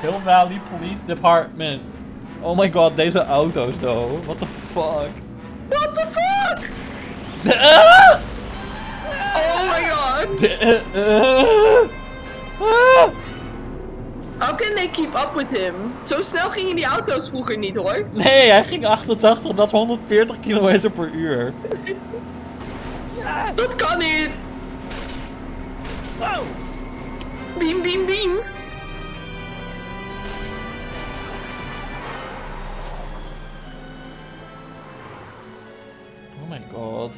Hill Valley Police Department. Oh my god, deze auto's though. What the fuck? What the fuck? Oh my god. How can they keep up with him? Zo snel gingen die auto's vroeger niet hoor. Nee, hij ging 88, dat is 140 km per uur. Dat kan niet. Wow. Beam, beam, beam. Oh my god.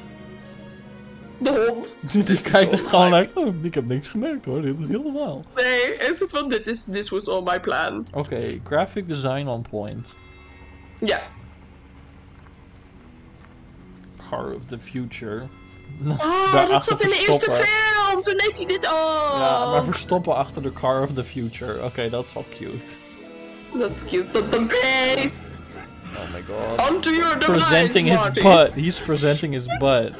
De hond. Die kijkt echt gewoon naar. Oh, ik heb niks gemerkt hoor, dit is heel normaal. Nee, het is van this was all my plan. Oké, graphic design on point. Ja. Car of the future. Oh, dat zat in de eerste film! Toen deed hij dit ook! Ja, maar verstoppen achter de car of the future. Oké, dat is wel cute. Dat is cute. Dat de beest! Oh my god. Onto your device, Presenting his Marty. butt. He's presenting his butt.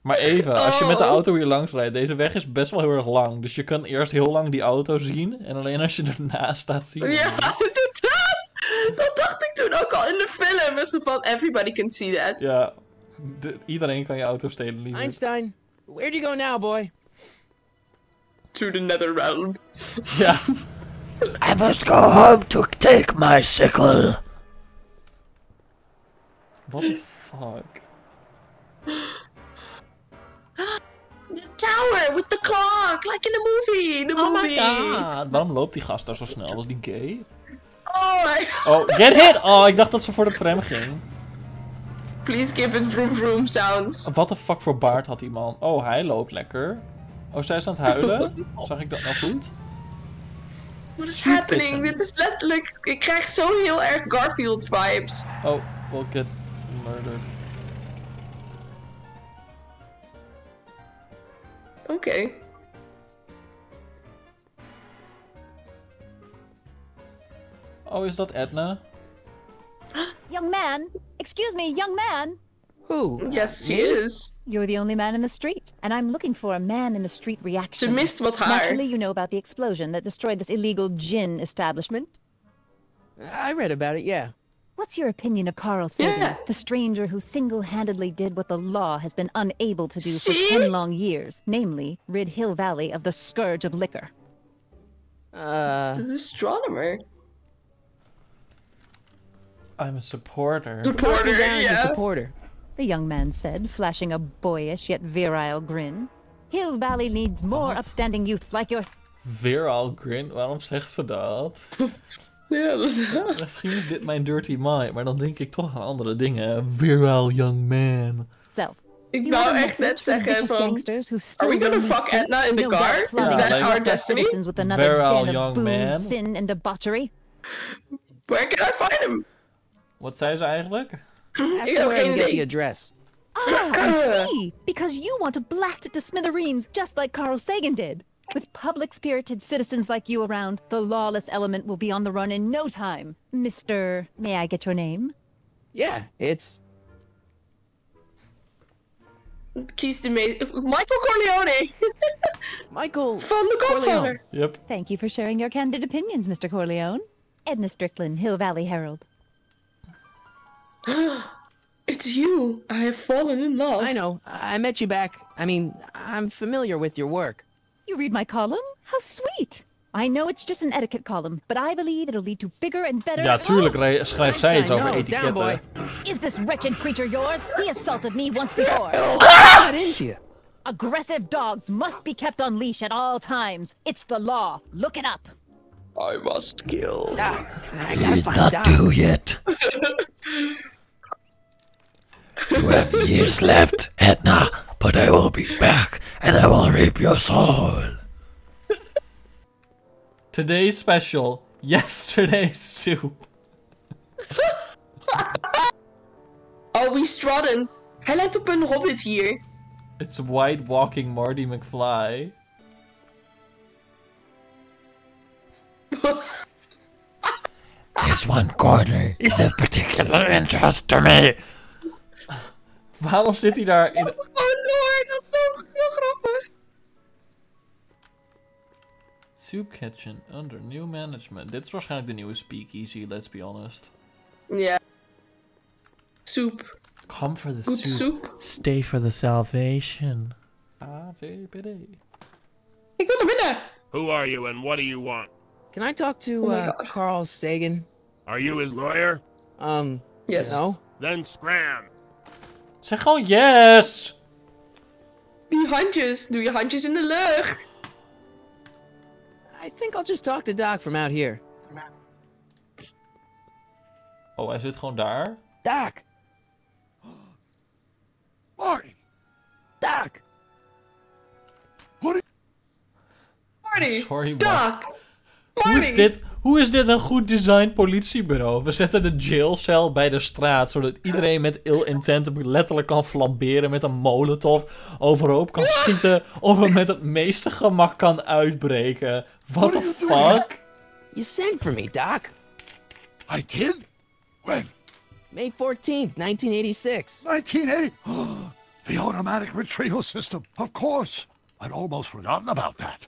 Maar even, als je met de auto hier langs rijdt, deze weg is best wel heel erg lang. Dus je kan eerst heel lang die auto zien. En alleen als je ernaast staat zien. Ja, inderdaad! Dat dacht ik toen ook al in de film. Is van, everybody can see that. Ja, iedereen kan je auto stelen, liever. Einstein, where do you go now, boy? To the nether realm. Ja. I must go home to take my sickle. What the fuck? The tower with the clock, like in the movie. The movie. Oh my god. Waarom loopt die gast daar zo snel? Was die gay? Oh my Oh, get hit! Oh, ik dacht dat ze voor de tram ging. Please give it vroom vroom sounds. Wat de fuck voor baard had die man? Oh, hij loopt lekker. Oh, zij is aan het huilen? Zag ik dat nou goed? What is happening? Dit is letterlijk... Ik krijg zo heel erg Garfield vibes. Oh, we'll get murdered. Oké. Oh, is dat Edna? Young man! Excuse me, young man! Who? Yes, she is. You're the only man in the street, and I'm looking for a man in the street Ze reaction. mist wat haar. Naturally, you know about the explosion that destroyed this illegal gin establishment. I read about it, yeah. What's your opinion of Carl Sagan, Yeah. the stranger who single-handedly did what the law has been unable to do for See? 10 long years, namely, rid Hill Valley of the scourge of liquor? The astronomer. I'm a supporter. Supporter, Mark me down as a yeah. supporter. The young man said, flashing a boyish yet virile grin. Hill Valley needs more upstanding youths like yours. Viral grin? Waarom zegt ze dat? Ja, dat Misschien is dit mijn dirty mind, maar dan denk ik toch aan andere dingen. Viral young man. Self. Ik You have wou a echt message net for zeggen vicious van... gangsters who still we gonna roam these fuck streets? Edna in the No car? doubt Is flooding that our our corrupt destiny? citizens with another Virile den young of booze, man. sin, and debauchery. Where can I find him? Wat zei ze eigenlijk? Ask Ik her heb where I geen can get the idee. address. Ah, I see. Because you want to blast it to smithereens, just like Carl Sagan did. With public-spirited citizens like you around, the lawless element will be on the run in no time. Mr. May I get your name? Yeah, it's... Kies de Michael Corleone. Michael Van de Godfather. Yep. Thank you for sharing your candid opinions, Mr. Corleone. Edna Strickland, Hill Valley Herald. It's you. I have fallen in love. I know. I met you back. I mean, I'm familiar with your work. You read my column? How sweet! I know it's just an etiquette column, but I believe it'll lead to bigger and better... Ja, tuurlijk schrijft zij iets over Einstein, no, down, boy. etiketten. Is this wretched creature yours? He assaulted me once before. What into you? Aggressive dogs must be kept on leash at all times. It's the law. Look it up. I must kill. Ah, I gotta find Not Doc. do yet. You have years left, Edna, but I will be back and I will reap your soul. Today's special. Yesterday's soup. Oh, wie Strodden. Hij lijkt op een hobbit hier. It's white walking Marty McFly. This one corner is of particular interest to me. Waarom zit hij daar in... Oh Lord, dat is zo heel grappig. Soup Kitchen under new management. Dit is waarschijnlijk de nieuwe speakeasy, let's be honest. Ja. Soep. Come for the Goed soup. soep. Stay for the salvation. AVPD. Ik wil naar binnen. Who are you and what do you want? Can I talk to Oh my God. Carl Sagan? Are you his lawyer? Yes. No. Then scram. Zeg gewoon yes! Die handjes. Doe je handjes in de lucht. I think I'll just talk to Doc from out here. Oh, hij zit gewoon daar? Doc! Marty! Doc! Marty. Sorry, Doc. Hoe is dit een goed designed politiebureau? We zetten de jailcel bij de straat, zodat iedereen met ill intent letterlijk kan flamberen met een molotov, overhoop kan schieten, of er met het meeste gemak kan uitbreken. What the fuck? You sent for me, Doc. I did? When? May 14th, 1986. 1980? The automatic retrieval system. Of course. I'd almost forgotten about that.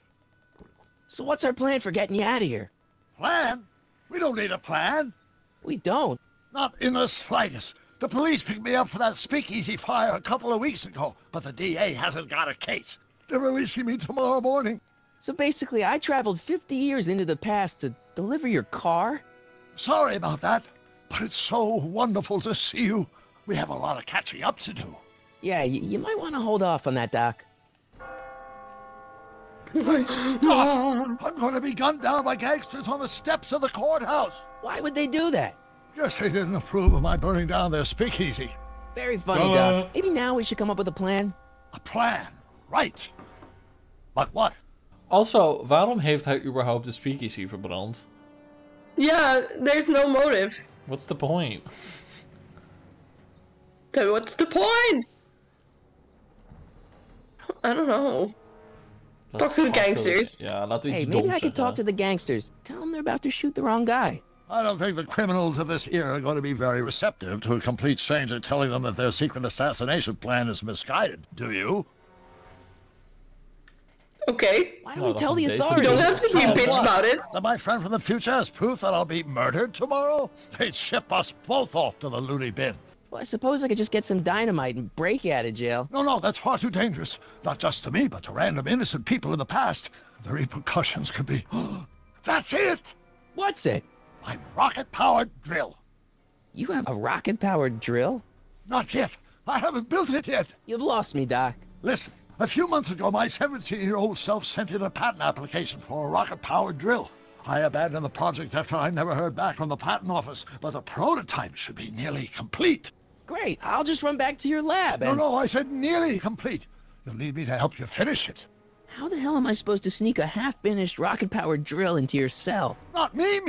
So what's our plan for getting you out of here? Plan? We don't need a plan. We don't. Not in the slightest. The police picked me up for that speakeasy fire a couple of weeks ago, but the DA hasn't got a case. They're releasing me tomorrow morning. So basically, I traveled 50 years into the past to deliver your car? Sorry about that, but it's so wonderful to see you. We have a lot of catching up to do. Yeah, you might want to hold off on that, Doc. Stop! I'm going to be gunned down by gangsters on the steps of the courthouse. Why would they do that? Guess they didn't approve of my burning down their speakeasy. Very funny, Doc. Maybe now we should come up with a plan. A plan, right. But what? Also, waarom heeft hij überhaupt de speakeasy verbrand? Yeah, there's no motive. What's the point? So what's the point? I don't know. Talk to the gangsters. Ja, laten we iets Hey, maybe doms I could talk to zeggen. the gangsters. Tell them they're about to shoot the wrong guy. I don't think the criminals of this era are going to be very receptive to a complete stranger telling them that their secret assassination plan is misguided, do you? Okay. Why don't we tell the deze You authorities? don't have to be a bitch about it. That my friend from the future has proof that I'll be murdered tomorrow? They'd ship us both off to the loony bin. Well, I suppose I could just get some dynamite and break you out of jail. No, that's far too dangerous. Not just to me, but to random innocent people in the past. The repercussions could be... That's it! What's it? My rocket-powered drill. You have a rocket-powered drill? Not yet. I haven't built it yet. You've lost me, Doc. Listen, a few months ago, my 17-year-old self sent in a patent application for a rocket-powered drill. I abandoned the project after I never heard back from the patent office, but the prototype should be nearly complete. Great, I'll just run back to your lab and... No, I said nearly complete. You'll need me to help you finish it. How the hell am I supposed to sneak a half-finished rocket-powered drill into your cell? Not me.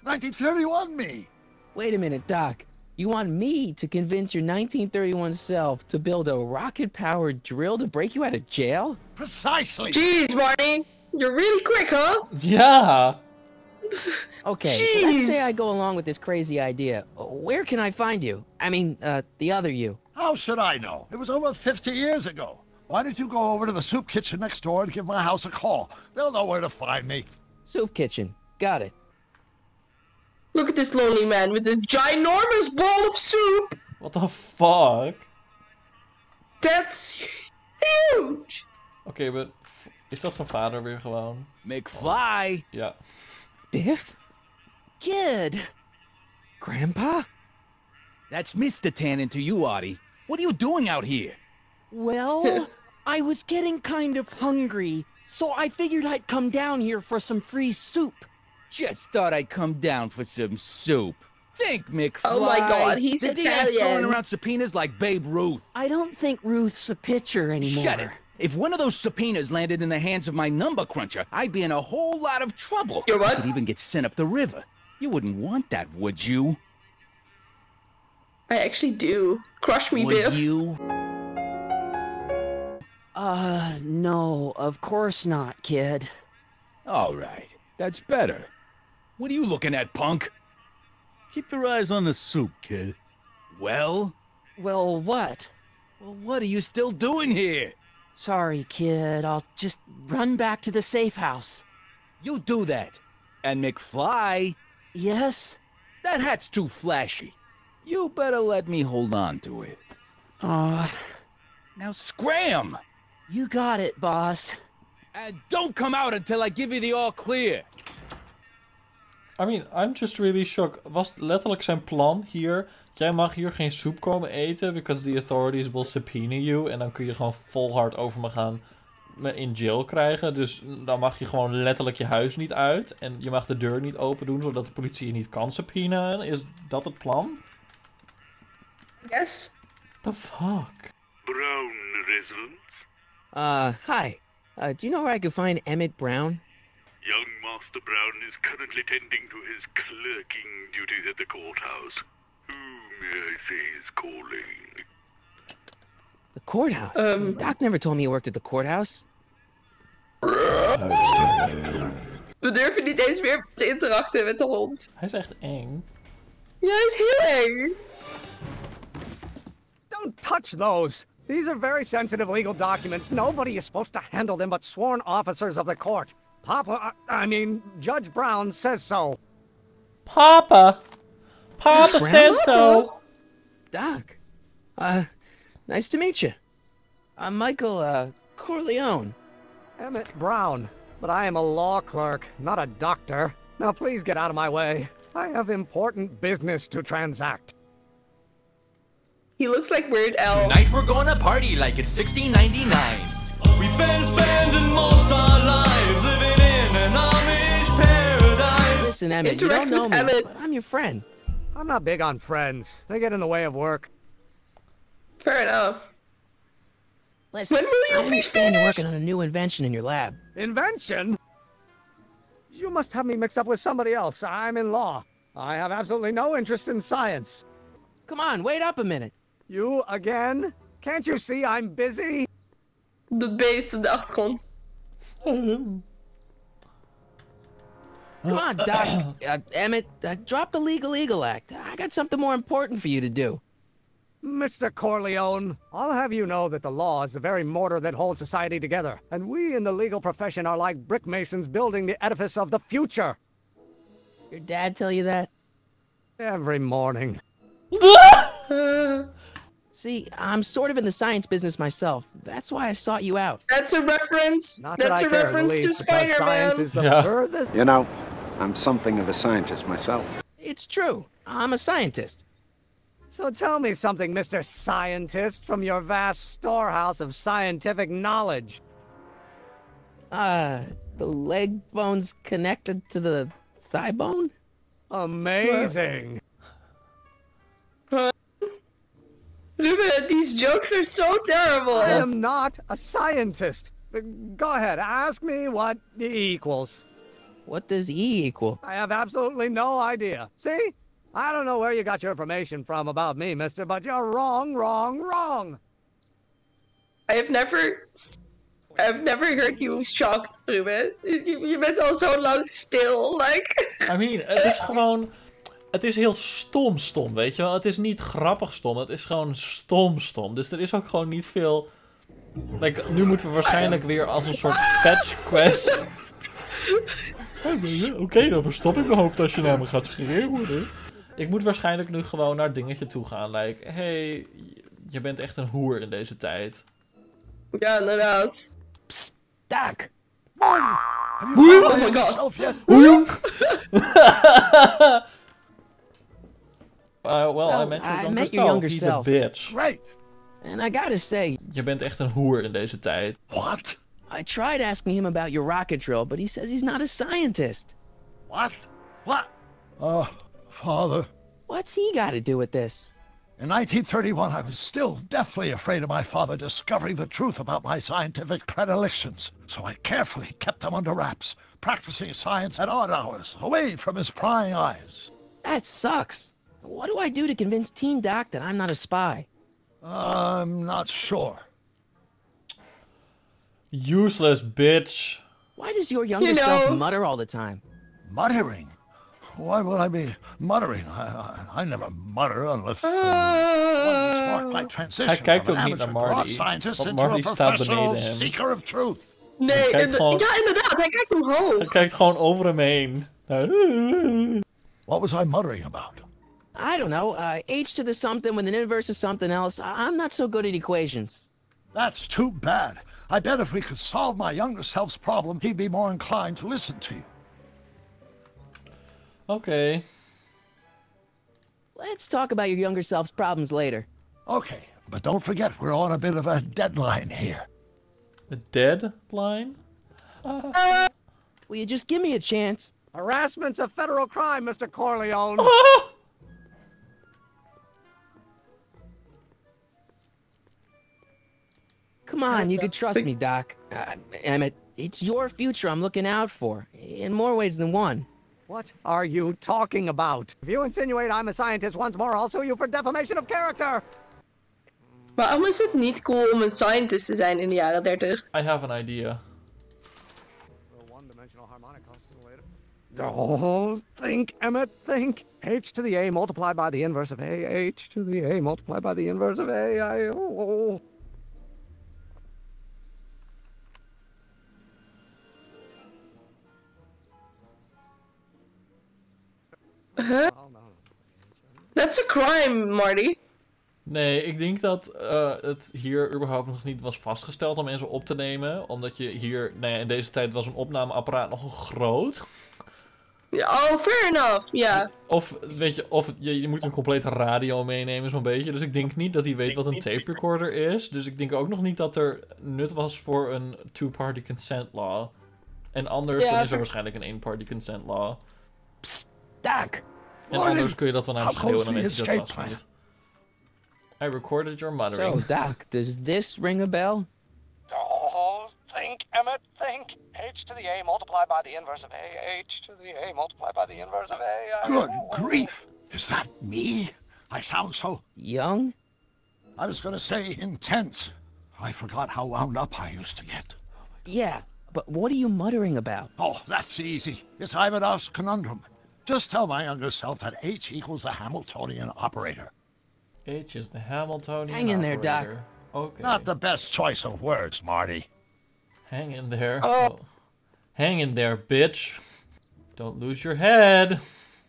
1931 me. Wait a minute, Doc. You want me to convince your 1931 self to build a rocket-powered drill to break you out of jail? Precisely. Jeez, Marty. You're really quick, huh? Ja! Okay, let's say I go along with this crazy idea. Where can I find you? I mean, the other you. How should I know? It was over 50 years ago. Why don't you go over to the soup kitchen next door and give my house a call? They'll know where to find me. Soup kitchen. Got it. Look at this lonely man with this ginormous bowl of soup. What the fuck? That's huge. Oké, maar is dat zijn vader weer gewoon? McFly! Ja. Biff? Kid! Grandpa? That's Mr. Tannin to you, Artie. What are you doing out here? Well, I was getting kind of hungry, so I figured I'd come down here for some free soup. Just thought I'd come down for some soup. Think, McFly. Oh my God, he's the DA's Italian. throwing around subpoenas like Babe Ruth. I don't think Ruth's a pitcher anymore. Shut it. If one of those subpoenas landed in the hands of my number cruncher, I'd be in a whole lot of trouble. You're what? I could even get sent up the river. You wouldn't want that, would you? I actually do. Crush me, Would Biff. you? No, of course not, kid. All right. That's better. What are you looking at, punk? Keep your eyes on the soup, kid. Well? Well, what? Well, what are you still doing here? Sorry, kid. I'll just run back to the safe house. You do that. And McFly, Yes? that hat's too flashy. You better let me hold on to it. Aw, Now scram! you got it, boss. And don't come out until I give you the all clear. I mean, I'm just really shocked. Was letterlijk zijn plan hier... Jij mag hier geen soep komen eten, because the authorities will subpoena you. En dan kun je gewoon volhard over me gaan me in jail krijgen. Dus dan mag je gewoon letterlijk je huis niet uit. En je mag de deur niet open doen, zodat de politie je niet kan subpoenen. Is dat het plan? Yes. The fuck? Brown resident? Hi. Do you know where I could find Emmett Brown? Young Master Brown is currently tending to his clerking duties at the courthouse. Who may I say is calling? The courthouse? Doc never told me he worked at the courthouse. We durven niet eens meer te interacten met de hond. Hij is echt eng. Ja, hij is heel eng. Don't touch those. These are very sensitive legal documents. Nobody is supposed to handle them but sworn officers of the court. Judge Brown says so. Papa said so. Doc. Nice to meet you. I'm Michael, Corleone. Emmett Brown. But I am a law clerk, not a doctor. Now please get out of my way. I have important business to transact. He looks like Weird Al. Tonight we're gonna party like it's 1699. We've been spending most our lives living in an Amish paradise. Listen, Emmett, you don't know me. I'm your friend. I'm not big on friends. They get in the way of work. Fair enough. Listen, When will I you be understand you're finished? working on a new invention in your lab. Invention? You must have me mixed up with somebody else. I'm in law. I have absolutely no interest in science. Come on, wait up a minute. You again? Can't you see I'm busy? Dat beest in de achtergrond. Come on, Doc. Emmett, drop the Legal Eagle Act. I got something more important for you to do. Mr. Corleone, I'll have you know that the law is the very mortar that holds society together, and we in the legal profession are like brick masons building the edifice of the future. Your dad tell you that? Every morning. See, I'm sort of in the science business myself. That's why I sought you out. That's a reference. Not that That's I a care in the reference to least, because science Spider-Man. is the furthest. You know, I'm something of a scientist myself. It's true. I'm a scientist. So tell me something, Mr. Scientist, from your vast storehouse of scientific knowledge. The leg bone's connected to the thigh bone? Amazing. Ruben, these jokes are so terrible. I am not a scientist. Go ahead, ask me what E equals. What does E equal? I have absolutely no idea. See? I don't know where you got your information from about me, mister, but you're wrong, wrong, wrong. I've never heard you shocked, Ruben. Je bent al zo lang stil, like... I mean, het is gewoon... Het is heel stom, weet je wel. Het is niet grappig stom, het is gewoon stom. Dus er is ook gewoon niet veel... Like, nu moeten we waarschijnlijk weer als een soort fetch quest... Oké, dan verstop ik mijn hoofd als je naar me gaat schreeuwen. Ik moet waarschijnlijk nu gewoon naar het dingetje toe gaan. Like, hey, je bent echt een hoer in deze tijd. Ja, inderdaad. Psst, Doc. Oh my god. Well, I met your younger self. He's a bitch. Great. And I gotta say... Je bent echt een hoer in deze tijd. What? I tried asking him about your rocket drill, but he says he's not a scientist. What? What? Father. What's he got to do with this? In 1931, I was still deathly afraid of my father discovering the truth about my scientific predilections, so I carefully kept them under wraps, practicing science at odd hours, away from his prying eyes. That sucks. What do I do to convince Teen Doc that I'm not a spy? I'm not sure. Useless bitch. Why does your younger self mutter all the time? Muttering? Why would I be muttering? I never mutter unless one which marked my transition Hij kijkt from ook an niet naar amateur broad Marty, scientist want into Marty a staat professional beneden hem. seeker of truth. Nee, kijkt gewoon- ja, inderdaad. Hij kijkt omhoog. Hij kijkt gewoon over hem heen. What was I muttering about? I don't know. H to the something with an inverse of something else. I'm not so good at equations. That's too bad. I bet if we could solve my younger self's problem, he'd be more inclined to listen to you. Oké. Let's talk about your younger self's problems later. Okay, but don't forget we're on a bit of a deadline here. A deadline? Will you just give me a chance? Harassment's a federal crime, Mr. Corleone. Come on, you can trust me, Doc. Emmett, it's your future I'm looking out for, in more ways than one. What are you talking about? If you insinuate I'm a scientist once more, I'll sue you for defamation of character. Waarom is het niet cool om een scientist te zijn in de jaren 30? I have an idea. Oh, think, Emmett, think. H to the A multiplied by the inverse of A. H to the A multiplied by the inverse of A. Oh. Huh? That's a crime, Marty. Nee, ik denk dat het hier überhaupt nog niet was vastgesteld om mensen op te nemen. Omdat je hier, nou ja, in deze tijd was een opnameapparaat nogal groot. Oh, fair enough, ja. Of, weet je, je moet een complete radio meenemen zo'n beetje. Dus ik denk niet dat hij weet wat een tape recorder is. Dus ik denk ook nog niet dat er nut was voor een two-party consent law. En anders dan is er waarschijnlijk een one-party consent law. Psst, Doc. En anders kun je dat wel naar hem schreeuwen en dan heeft hij dat vast niet. I recorded your muttering. So, Doc, does this ring a bell? Oh, think, Emmett, think. H to the A multiplied by the inverse of A. H to the A multiplied by the inverse of A. Good grief! Is that me? I sound so... Young? I was gonna say intense. I forgot how wound up I used to get. Yeah, but what are you muttering about? Oh, that's easy. It's Ivanov's conundrum. Just tell my younger self that H equals the Hamiltonian operator. H is the Hamiltonian Hang in there, Doc. operator. Okay. Not the best choice of words, Marty. Hang in there. Oh. Hang in there, bitch. Don't lose your head.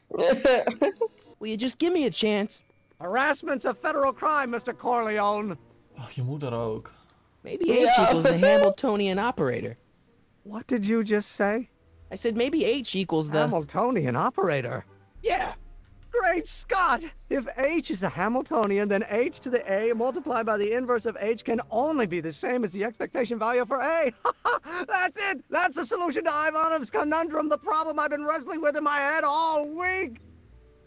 Will you just give me a chance? Harassment's a federal crime, Mr. Corleone. Oh, je moeder ook. Maybe H equals the Hamiltonian operator. What did you just say? I said maybe H equals the... Hamiltonian operator? Yeah. Great Scott! If H is a Hamiltonian, then H to the A multiplied by the inverse of H can only be the same as the expectation value for A. That's it! That's the solution to Ivanov's conundrum, the problem I've been wrestling with in my head all week!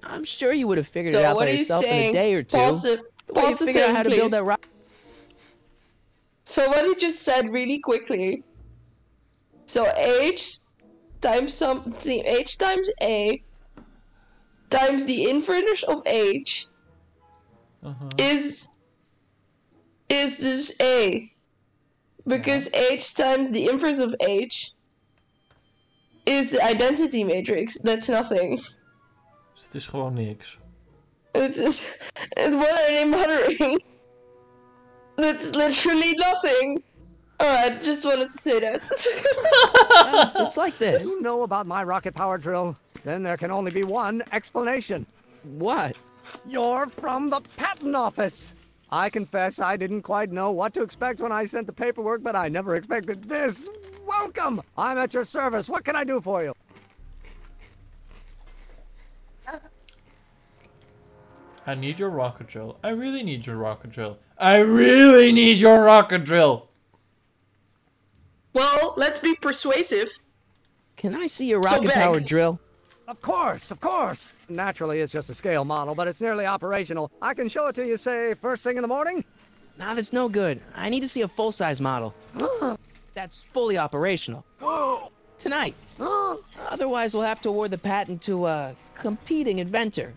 I'm sure you would have figured it out by yourself in a day or two. Pause it. Well, you figured out how to build that rocket. So what he just said really quickly. So H times something, H times A times the inverse of H is dus A. Because H times the inverse of H is the identity matrix. That's nothing. Dus het is gewoon niks. What are they muttering? That's literally nothing. Alright, just wanted to say that. It's like this. You know about my rocket power drill? Then there can only be one explanation. What? You're from the patent office. I confess I didn't quite know what to expect when I sent the paperwork, but I never expected this. Welcome! I'm at your service. What can I do for you? I need your rocket drill. I really need your rocket drill. I really need your rocket drill. Well, let's be persuasive. Can I see your rocket-powered drill? Of course, of course. Naturally, it's just a scale model, but it's nearly operational. I can show it to you, say, first thing in the morning? Nah, that's no good. I need to see a full-size model. That's fully operational. Tonight. Otherwise, we'll have to award the patent to a competing inventor,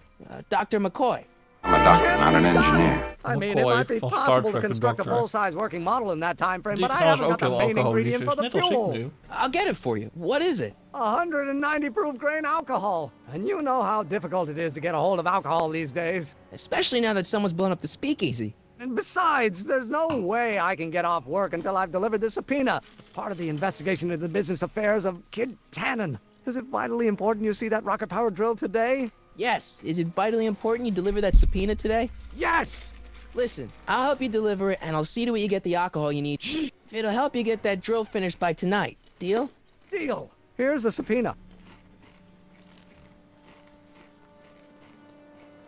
Dr. McCoy. I'm a doctor, not an engineer. I mean, it might be possible to construct a full-size working model in that time frame, but I haven't got the main ingredient for the fuel. I'll get it for you. What is it? 190 proof grain alcohol. And you know how difficult it is to get a hold of alcohol these days. Especially now that someone's blown up the speakeasy. And besides, there's no way I can get off work until I've delivered the subpoena. part of the investigation into the business affairs of Kid Tannen. Is it vitally important you see that rocket-powered drill today? Yes. Is it vitally important you deliver that subpoena today? Yes! Listen, I'll help you deliver it, and I'll see to it you get the alcohol you need. If it'll help you get that drill finished by tonight. Deal? Deal. Here's the subpoena.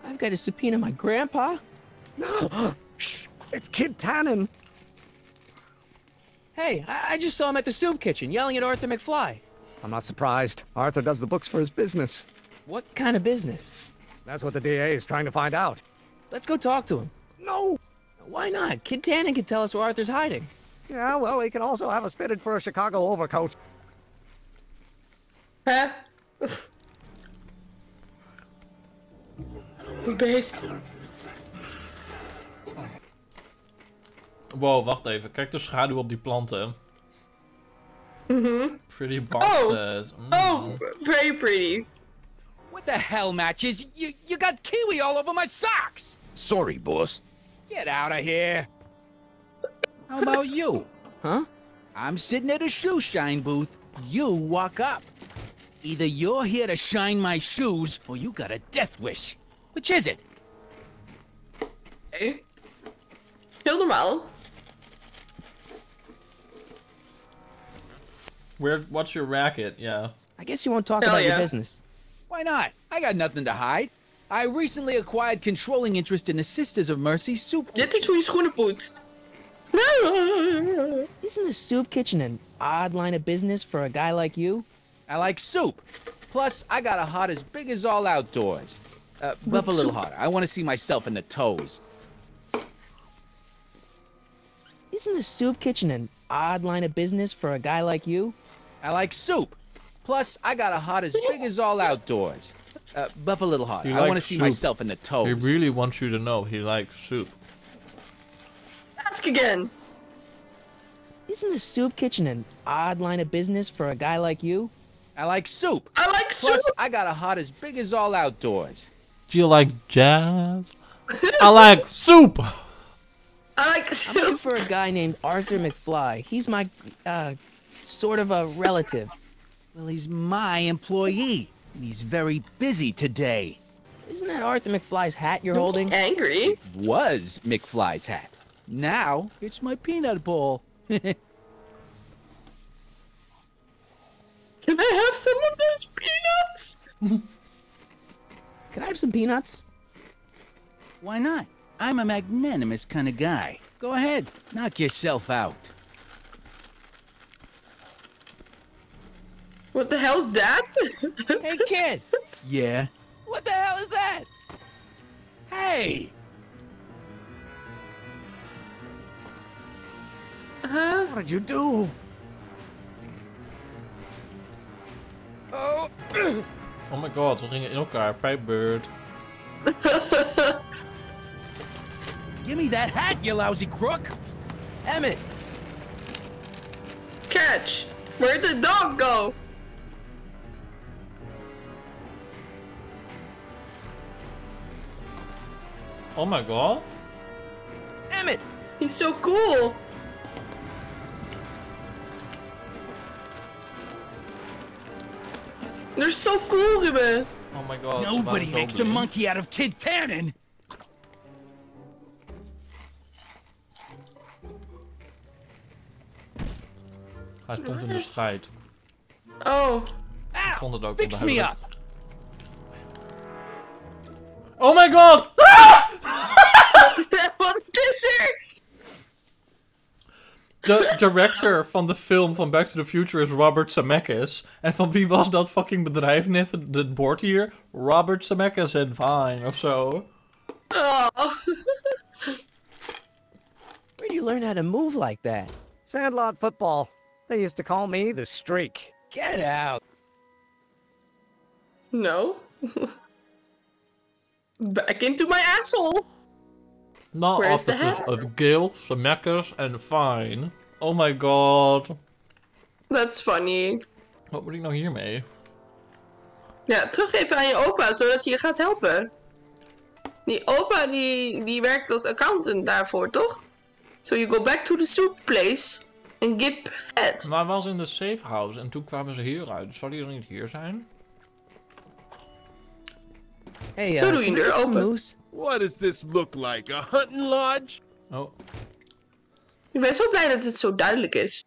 I've got to subpoena my grandpa? Shh! It's Kid Tannen. Hey, I just saw him at the soup kitchen, yelling at Arthur McFly. I'm not surprised. Arthur does the books for his business. What kind of business? That's what the DA is trying to find out. Let's go talk to him. No! Why not? Kid Tannen can tell us where Arthur's hiding. Yeah, well, he can also have us fitted for a Chicago overcoat. Huh? Beest. Wow, wacht even. Kijk de schaduw op die planten. Pretty boxes. Oh, very pretty. What the hell, Matches? You got kiwi all over my socks! Sorry, boss. Get out of here. How about you? Huh? I'm sitting at a shoe shine booth. You walk up. Either you're here to shine my shoes, or you got a death wish. Which is it? Hey. Heel normaal. What's your racket? Yeah. I guess you won't talk about your business. Why not? I got nothing to hide. I recently acquired controlling interest in the Sisters of Mercy soup. Dit is hoe je schoenen poetst. Isn't a soup kitchen an odd line of business for a guy like you? I like soup. Plus, I got a heart as big as all outdoors. Buff a little harder. I want to see myself in the toes. Isn't a soup kitchen an odd line of business for a guy like you? I like soup. Plus, I got a heart as big as all outdoors. Buff a little harder. I want to see myself in the toes. He really wants you to know he likes soup. Ask again. Isn't a soup kitchen an odd line of business for a guy like you? I like soup. I like soup. Plus, I got a heart as big as all outdoors. Do you like jazz? I like soup. I like I'm looking for a guy named Arthur McFly. He's my, sort of a relative. Well, he's my employee. And he's very busy today. Isn't that Arthur McFly's hat you're holding? Angry? It was McFly's hat. Now, it's my peanut bowl. Can I have some of those peanuts? Can I have some peanuts? Why not? I'm a magnanimous kind of guy. Go ahead, knock yourself out. What the hell's that? Hey, kid! Yeah? What the hell is that? Hey! What did you do? Oh! Oh my god, ze gingen in elkaar. Pijpbeurt. Give me that hat, you lousy crook! Emmett! Catch! Where'd the dog go? Oh my god. Emmett! He's so cool! They're so cool, Ruben! Oh my god. Nobody ze waren zo makes a blind. monkey out of Kid Tannen! Hij stond in de scheid. Oh. Ik vond het ook Fix me up! Oh my god! Wat is er? De director van de film van Back to the Future is Robert Zemeckis. En van wie was dat fucking bedrijf net? Het bord hier? Robert Zemeckis en Fine of zo. Oh. Where do you learn how to move like that? Sandlot football. They used to call me the Streak. Get out! No. Back into my asshole. Not Where's the offices hat? of Gil, Zemeckis en Fine. Oh my god. That's funny. Wat moet ik nou hiermee? Ja, teruggeven aan je opa, zodat hij je gaat helpen. Die opa die werkt als accountant daarvoor, toch? So you go back to the soup place. Een gip-head. Maar hij was in de safe house en toen kwamen ze hieruit. Zou die dan niet hier zijn? Hey, Zo doe je can de I deur get some open. moose? What does this look like? A hunting lodge? Oh. Ik ben zo blij dat het zo duidelijk is.